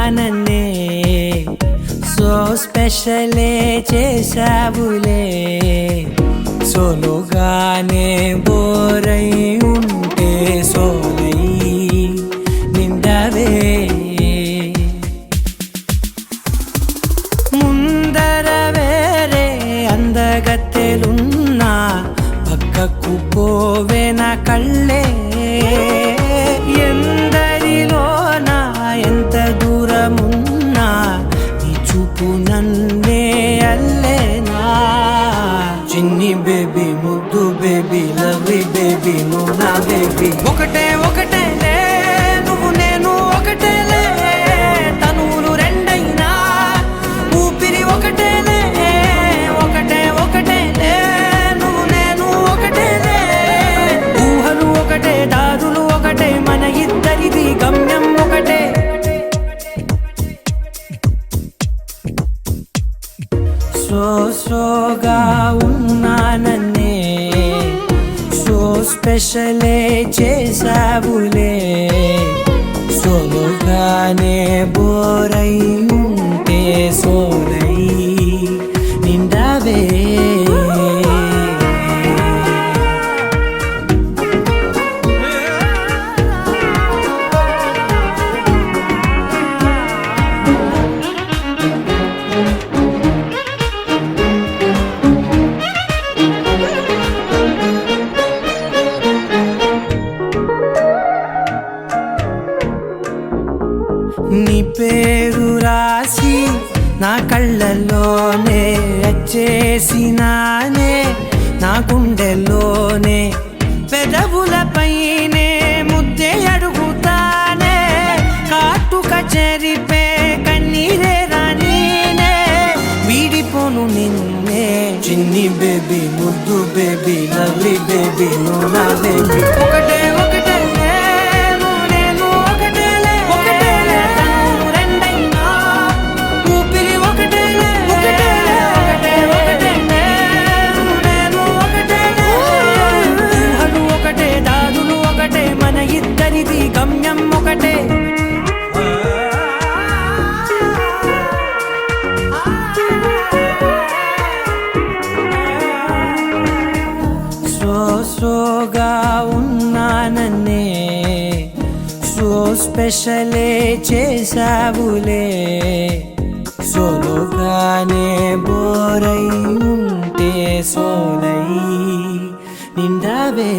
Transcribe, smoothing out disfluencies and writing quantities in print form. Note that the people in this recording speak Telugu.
ఉన్నానన్నే సో స్పెషలే చేసావులే సోలోగానే బోరై ఉంటే సోలై నిండవే ముందర వేరే అందగత్తెలున్నా పక్కకు పోవే నా కళ్ళే ఎందరిలోనా ఎంత దూరమున్నా నీ చూపు నన్నే అల్లేనా చిన్ని బేబీ ముద్దు బేబీ లవ్లీ బేబీ నువ్వు నా బేబీ ఒకటే ఒకటేలే నువ్వు నేను ఒకటేలే తనువులు రెండైనా ఊపిరి ఒకటేలే ఒకటే ఒకటేలే నువ్వు నేను ఒకటేలే ఊహలు ఒకటే దారులు ఒకటే మన ఇద్దరిది గమ్యం ఒకటే సోగా ఉన్నానన్నే సో స్పెషలే చేసావులే సోలోగానే బోరై ఉంటే సోలై నిండవే నీ పేరు రాసి నా కళ్ళల్లోనే వచ్చేసినానే నా గుండెల్లోనే పెదవులపైనే ముద్దే అడుగుతానే కాటుక చెరిపే కన్నీరే రానీనే వీడిపోను నిన్నే చిన్ని బేబీ ముద్దు బేబీ లవ్లీ బేబీ నువ్వు నా బేబీ ఒకటే ఒకటే ఇద్దరిది గమ్యం ఒకటే సోగా ఉన్నానన్నే సో స్పెషలే చేసావులే సోలోగానే బోరై ఉంటే సోలై నిండవే